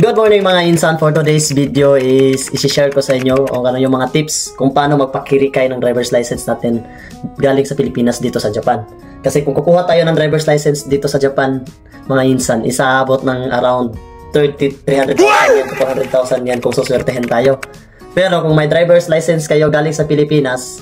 Good morning mga insan. For today's video is isi-share ko sa inyo kung ano yung mga tips kung paano magpakirikay ng driver's license natin galing sa Pilipinas dito sa Japan. Kasi kung kukuha tayo ng driver's license dito sa Japan, mga insan, isaabot ng around 300,000 yen to 400,000 yen kung suswertehin tayo. Pero kung may driver's license kayo galing sa Pilipinas,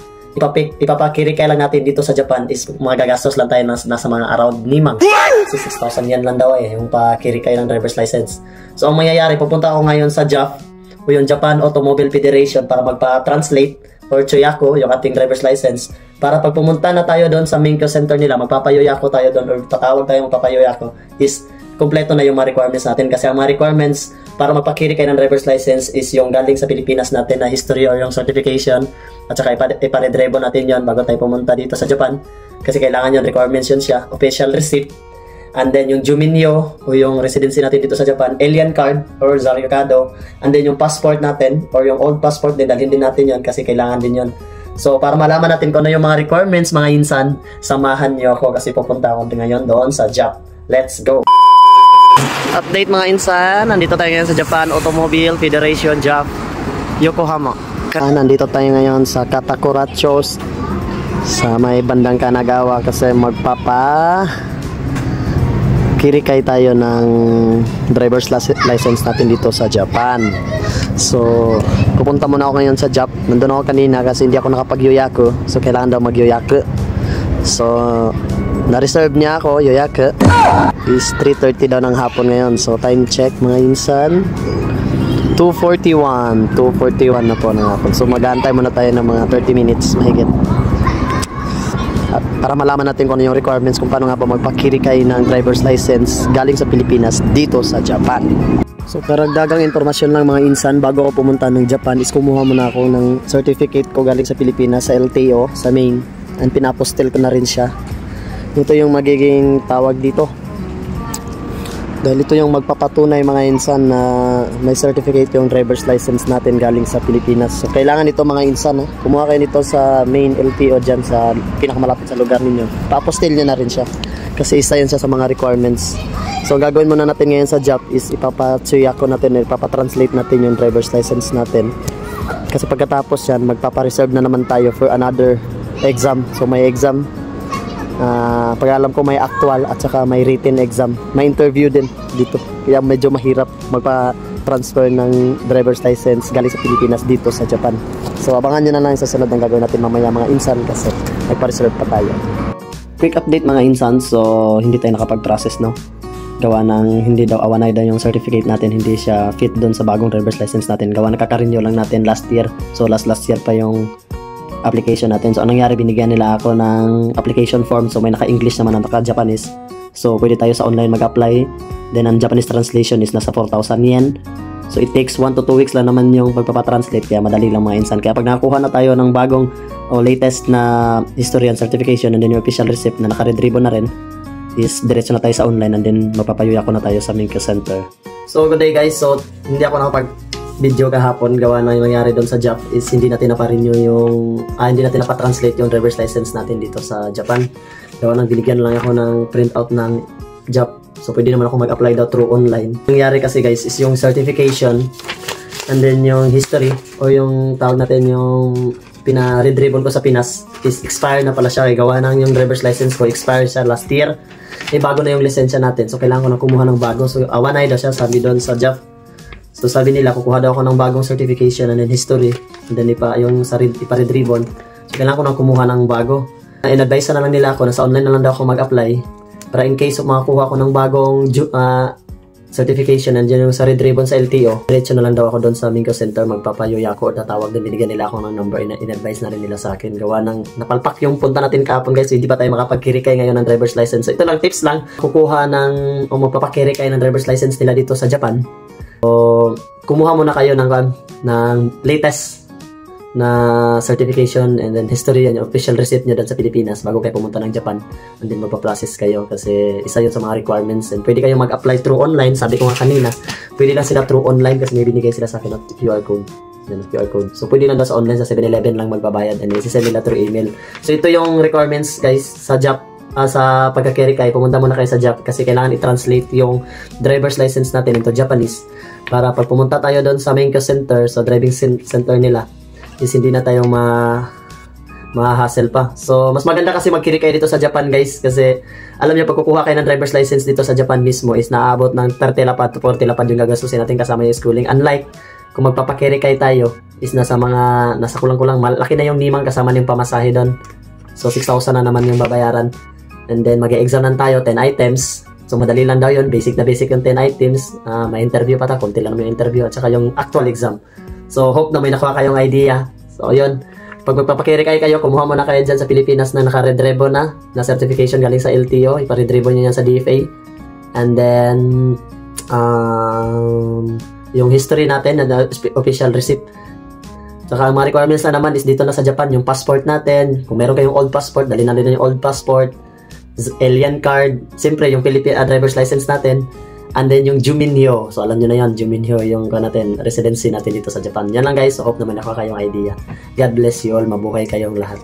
ipapakirikay lang natin dito sa Japan is mga gagastos lang tayo nasa mga around 6,000 yen lang daw yung pakirikay ng driver's license. So ang mangyayari, pupunta ako ngayon sa JAF o yung Japan Automobile Federation para magpa-translate or Choyaku yung ating driver's license, para pag pumunta na tayo doon sa Menkyo Center nila, magpapayoyaku tayo doon or tatawag tayo magpapayoyaku, is kompleto na yung mga requirements natin. Kasi ang mga requirements para magpakirikay ng driver's license is yung galing sa Pilipinas natin na history or yung certification, at saka iparedrebo natin yon bago tayo pumunta dito sa Japan. Kasi kailangan yung requirements yun siya, official receipt, and then yung Juminyo o yung residency natin dito sa Japan, alien card or Zaryokado, and then yung passport natin or yung old passport din, dalhin din natin yon kasi kailangan din yon. So para malaman natin kung ano yung mga requirements, mga insan, samahan niyo ako kasi pupunta ako ngayon doon sa JAF. Let's go! Update mga insan, nandito tayo ngayon sa Japan Automobile Federation JAF, Yokohama. Nandito tayo ngayon sa Katakuracho sa may bandang Kanagawa kasi kirikay tayo ng driver's license natin dito sa Japan. So pupunta muna ako ngayon sa JAF. Nandun ako kanina kasi hindi ako nakapag-yoyaku, so kailangan daw mag-yoyaku. So na-reserve niya ako, yoyaku is 3:30 daw ng hapon ngayon. So time check mga insan, 2:41 na po ng hapon. So mag-aantay muna tayo ng mga 30 minutes mahigit para malaman natin kung ano yung requirements kung paano nga ba magpakirikay ng driver's license galing sa Pilipinas dito sa Japan. So karagdagang informasyon lang mga insan, bago ako pumunta ng Japan is kumuha muna ako ng certificate ko galing sa Pilipinas sa LTO sa main, and pinapostel ko na rin siya. Ito yung magiging tawag dito, dahil ito yung magpapatunay mga insan na may certificate yung driver's license natin galing sa Pilipinas. So kailangan ito mga insan, kumuha kayo nito sa main LTO dyan sa pinakamalapit sa lugar ninyo. Papostil nyo na rin siya kasi isa yun siya sa mga requirements. So ang gagawin muna natin ngayon sa JAF is ipapatsuyaku natin, ipapatranslate natin yung driver's license natin. Kasi pagkatapos yan, magpapareserve na naman tayo for another exam. So may exam, pag alam ko may actual at saka may written exam, may interview din dito, kaya medyo mahirap magpa-transfer ng driver's license galing sa Pilipinas dito sa Japan. So abangan nyo na lang sa sunod ng gagawin natin mamaya mga insan kasi nagpa-reserve pa tayo. Quick update mga insan, so hindi tayo nakapag-process gawa ng hindi daw awanay daw yung certificate natin, hindi siya fit doon sa bagong driver's license natin, gawa nakaka-renew lang natin last year. So last year pa yung application natin. So anong nangyari, binigyan nila ako ng application form, so may naka-English naman at naka-Japanese. So pwede tayo sa online mag-apply. Then ang Japanese translation is nasa 4,000 yen. So it takes 1 to 2 weeks lang naman yung pagpapatranslate, kaya madali lang mga insan. Kaya pag nakakuha na tayo ng bagong o latest na history and certification and then yung official receipt na naka-red ribbon na rin, is diretso na tayo sa online and then magpapayoyaku na tayo sa Menkyo Center. So good day guys, so hindi ako nakapag-video kahapon, gawa na yung nangyari doon sa JAF is hindi natin napa-renew yung hindi natin napa-translate yung driver's license natin dito sa Japan. Gawa nang binigyan lang ako ng printout ng JAF, so pwede naman ako mag-apply daw through online. Yung nangyari kasi guys is yung certification and then yung history o yung tawag natin yung pina-red ribbon ko sa Pinas is expired na pala siya. Gawa nang yung driver's license ko expired siya last year, bago na yung lisensya natin, so kailangan ko na kumuha ng bago. So awanay daw siya, sabi doon sa JAF. So sabi nila kukuha daw ako ng bagong certification and then history and then ipa-red ribbon. So kailangan ko na kumuha ng bago. In-advise na lang nila ako na sa online na lang daw ako mag-apply para in case makakuha ko ng bagong certification and then yung sa red ribbon sa LTO, diretso na lang daw ako doon sa Menkyo Center magpapayoyaku, at tatawag din, binigyan nila ako ng number, in-advise na rin nila sa akin. Gawa ng napalpak yung punta natin kahapon guys, so hindi pa tayo makapagkirikay ngayon ng driver's license. So ito lang, tips lang, kukuha o magpapakirikay ng driver's license nila dito sa Japan. So kumuha muna kayo ng latest na certification and then history, yan yung official receipt nyo doon sa Pilipinas bago kayo pumunta ng Japan, and then magpa-process kayo kasi isa yun sa mga requirements. And pwede kayo mag-apply through online, sabi ko nga kanina, pwede lang sila through online kasi may binigay sila sa akin ng QR code. So pwede lang daw sa online, sa 7-Eleven lang magbabayad and then isisend nila through email. So ito yung requirements guys sa JAF sa pagka-carry kay, pumunta muna kayo sa Japan kasi kailangan i-translate yung driver's license natin into Japanese para pag pumunta tayo doon sa Menkyo Center, sa driving center nila, is hindi na tayo ma-hassle pa. So, mas maganda kasi mag-carry kayo dito sa Japan, guys, kasi alam niyo, pag kukuha kayo ng driver's license dito sa Japan mismo is naaabot ng 30 lapad to 40 lapad yung gagastusin natin kasama yung schooling. Unlike, kung magpapakiri kayo tayo, is nasa kulang-kulang, malaki na yung nimang kasama yung pamasahe doon. So, 6,000 na naman yung babayaran. And then, mag-e-exam lang tayo, 10 items. So, madali lang daw yun. Basic na basic yung 10 items. May interview pa ta. Kunti lang yung interview. At saka yung actual exam. So, hope na may nakuha kayong idea. So, yun. Pag magpapakiri kayo, kumuha mo na kayo dyan sa Pilipinas na naka-red ribbon na certification galing sa LTO. Ipa-red ribbon nyo yan sa DFA. And then, yung history natin, na official receipt. Saka ang mga requirements na naman is dito na sa Japan, yung passport natin. Kung meron kayong old passport, dali na rin yung old passport. Alien card. Siyempre, yung Philippine driver's license natin. And then yung Juminhyo. So alam nyo na yan, Juminhyo yung natin, residency natin dito sa Japan. Yan lang guys. So hope naman nakuha kayong idea. God bless you all. Mabuhay kayong lahat.